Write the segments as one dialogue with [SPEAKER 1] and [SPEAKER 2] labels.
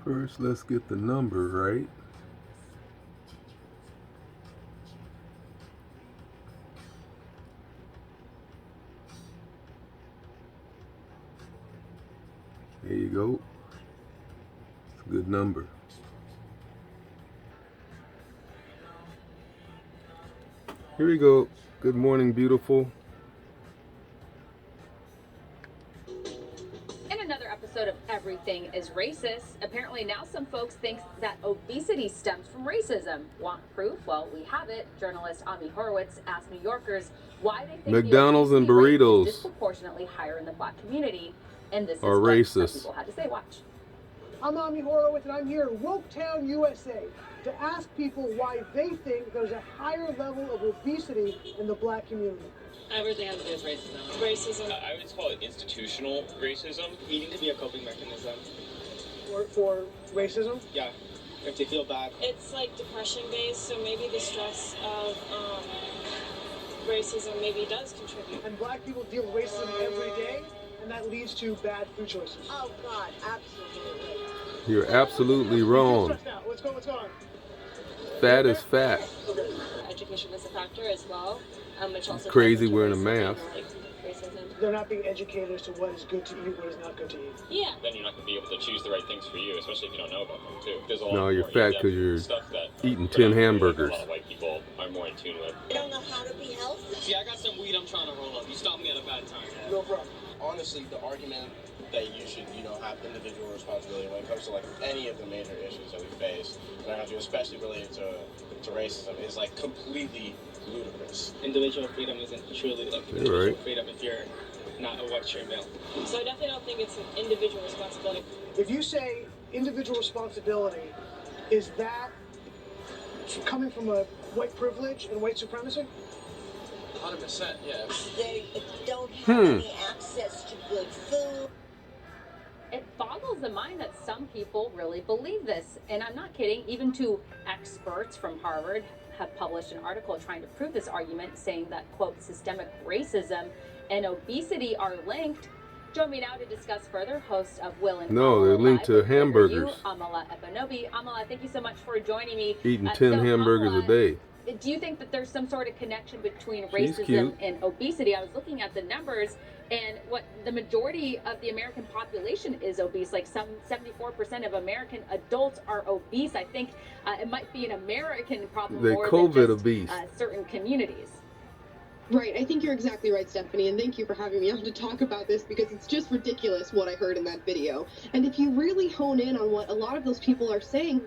[SPEAKER 1] First, let's get the number right. There you go. It's a good number. Here we go. Good morning, beautiful.
[SPEAKER 2] In another episode of Everything is Racist, apparently now some folks think that obesity stems from racism. Want proof? Well, we have it. Journalist Ami Horowitz asked New Yorkers why they think
[SPEAKER 1] McDonald's
[SPEAKER 2] the
[SPEAKER 1] and
[SPEAKER 2] obesity rate
[SPEAKER 1] burritos
[SPEAKER 2] is disproportionately higher in the black community. And this is
[SPEAKER 1] are
[SPEAKER 2] what
[SPEAKER 1] racist.
[SPEAKER 2] some people had to say. Watch.
[SPEAKER 3] I'm Ami Horowitz, and I'm here in Woketown, USA, to ask people why they think there's a higher level of obesity in the black community.
[SPEAKER 4] Everything has to do with racism. Racism.
[SPEAKER 5] I would call it institutional racism.
[SPEAKER 4] Eating could be a coping mechanism.
[SPEAKER 3] For racism?
[SPEAKER 4] Yeah. If they feel bad.
[SPEAKER 6] It's like depression based, so maybe the stress of racism maybe does contribute.
[SPEAKER 3] And black people deal with racism every day, and that leads to bad food choices.
[SPEAKER 7] Oh God, absolutely.
[SPEAKER 1] You're absolutely wrong.
[SPEAKER 3] What's going on?
[SPEAKER 1] Fat is fat.
[SPEAKER 6] Education is a factor as well. Which also
[SPEAKER 1] Crazy
[SPEAKER 6] ties into
[SPEAKER 1] wearing a
[SPEAKER 6] racism,
[SPEAKER 1] mask.
[SPEAKER 6] like racism.
[SPEAKER 3] They're not being educated as to what is good to eat, what is not good to eat.
[SPEAKER 6] Yeah.
[SPEAKER 5] Then you're not going to be able to choose the right things for you, especially if you don't know about them too. There's a lot
[SPEAKER 1] No, you're
[SPEAKER 5] more
[SPEAKER 1] fat
[SPEAKER 5] in-depth
[SPEAKER 1] because you're
[SPEAKER 5] stuff that
[SPEAKER 1] eating 10 hamburgers.
[SPEAKER 5] A lot of white people are more in tune with.
[SPEAKER 7] I don't know how to be healthy.
[SPEAKER 4] See, I got some weed I'm trying to roll up. You stopped me at a bad time.
[SPEAKER 3] No problem.
[SPEAKER 8] Honestly, the argument that you should, have individual responsibility when it comes to like any of the major issues that we face in our country, especially related to racism, is like completely ludicrous.
[SPEAKER 4] Individual freedom isn't truly like individual freedom if you're not a white straight male.
[SPEAKER 6] So I definitely don't think it's an individual responsibility.
[SPEAKER 3] If you say individual responsibility, is that coming from a white privilege and white supremacy?
[SPEAKER 8] 100%, yeah.
[SPEAKER 7] They don't have any access to good food.
[SPEAKER 2] It boggles the mind that some people really believe this. And I'm not kidding. Even two experts from Harvard have published an article trying to prove this argument, saying that, quote, systemic racism and obesity are linked. Join me now to discuss further. Host of Will and
[SPEAKER 1] No, they're linked to hamburgers.
[SPEAKER 2] Amala Epanobi. Amala, thank you so much for joining me.
[SPEAKER 1] Eating 10 hamburgers a day.
[SPEAKER 2] Do you think that there's some sort of connection between racism and obesity? I was looking at the numbers, and what the majority of the American population is obese. Like some 74% of American adults are obese. I think it might be an American problem more than just
[SPEAKER 1] obese.
[SPEAKER 2] Certain communities.
[SPEAKER 9] Right, I think you're exactly right, Stephanie, and thank you for having me on to talk about this because it's just ridiculous what I heard in that video. And if you really hone in on what a lot of those people are saying,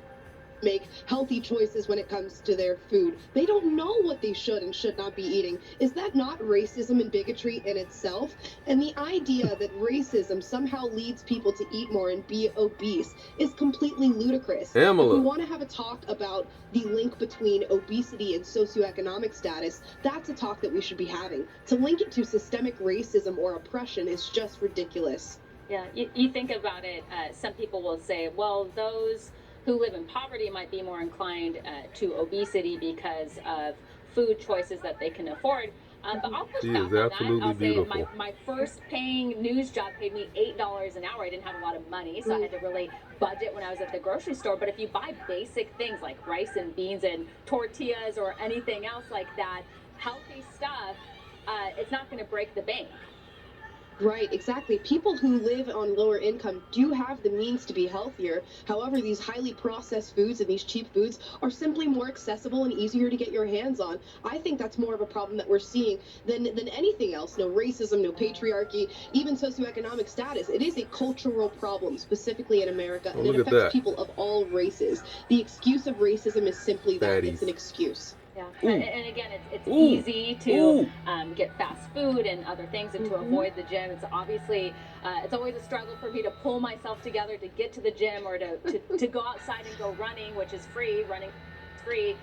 [SPEAKER 9] make healthy choices when it comes to their food. They don't know what they should and should not be eating. Is that not racism and bigotry in itself? And the idea that racism somehow leads people to eat more and be obese is completely ludicrous. If we want to have a talk about the link between obesity and socioeconomic status, that's a talk that we should be having. To link it to systemic racism or oppression is just ridiculous.
[SPEAKER 2] Yeah, you think about it, some people will say, well, those who live in poverty might be more inclined to obesity because of food choices that they can afford. But I'll push back on that. I'll say my first paying news job paid me $8 an hour. I didn't have a lot of money, so I had to really budget when I was at the grocery store. But if you buy basic things like rice and beans and tortillas or anything else like that, healthy stuff, it's not going to break the bank.
[SPEAKER 9] Right, exactly. People who live on lower income do have the means to be healthier. However, these highly processed foods and these cheap foods are simply more accessible and easier to get your hands on. I think that's more of a problem that we're seeing than anything else. No racism, no patriarchy, even socioeconomic status. It is a cultural problem, specifically in America, and it affects people of all races. The excuse of racism is simply that. It's an excuse.
[SPEAKER 2] Yeah, and again, it's easy to get fast food and other things and to avoid the gym. It's obviously, it's always a struggle for me to pull myself together to get to the gym or to go outside and go running, which is free. Running is free.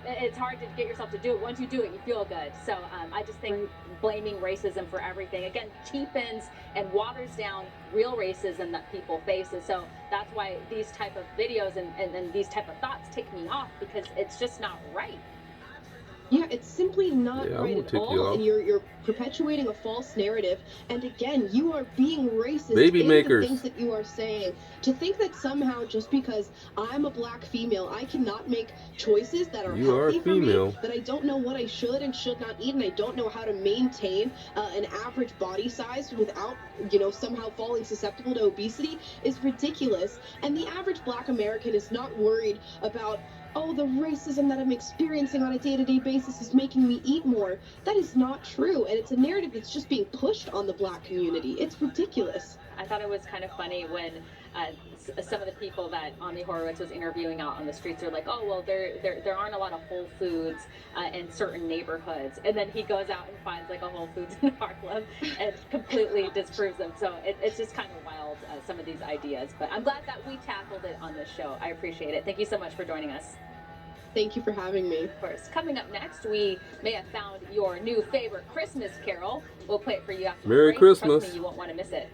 [SPEAKER 2] It's hard to get yourself to do it. Once you do it, you feel good. So I just think blaming racism for everything, again, cheapens and waters down real racism that people face. And so that's why these type of videos and these type of thoughts tick me off, because it's just not right.
[SPEAKER 9] Yeah, it's simply not
[SPEAKER 1] Yeah, I'm
[SPEAKER 9] right
[SPEAKER 1] gonna
[SPEAKER 9] at
[SPEAKER 1] take you
[SPEAKER 9] all,
[SPEAKER 1] off.
[SPEAKER 9] and you're perpetuating a false narrative. And again, you are being racist
[SPEAKER 1] Baby
[SPEAKER 9] in
[SPEAKER 1] makers.
[SPEAKER 9] the things that you are saying. To think that somehow just because I'm a black female, I cannot make choices that are
[SPEAKER 1] You are
[SPEAKER 9] healthy for me,
[SPEAKER 1] female.
[SPEAKER 9] that I don't know what I should and should not eat, and I don't know how to maintain an average body size without, somehow falling susceptible to obesity is ridiculous. And the average black American is not worried about, oh, the racism that I'm experiencing on a day-to-day basis is making me eat more. That is not true, and it's a narrative that's just being pushed on the black community. It's ridiculous.
[SPEAKER 2] I thought it was kind of funny when some of the people that Ami Horowitz was interviewing out on the streets are like, oh, well, there aren't a lot of Whole Foods in certain neighborhoods. And then he goes out and finds like a Whole Foods in Harlem and completely disproves them. So it's just kind of wild, some of these ideas. But I'm glad that we tackled it on this show. I appreciate it. Thank you so much for joining us.
[SPEAKER 9] Thank you for having me.
[SPEAKER 2] Of course. Coming up next, we may have found your new favorite Christmas carol. We'll play it for you after
[SPEAKER 1] Merry
[SPEAKER 2] the break.
[SPEAKER 1] Christmas.
[SPEAKER 2] Trust me, you won't want to miss it.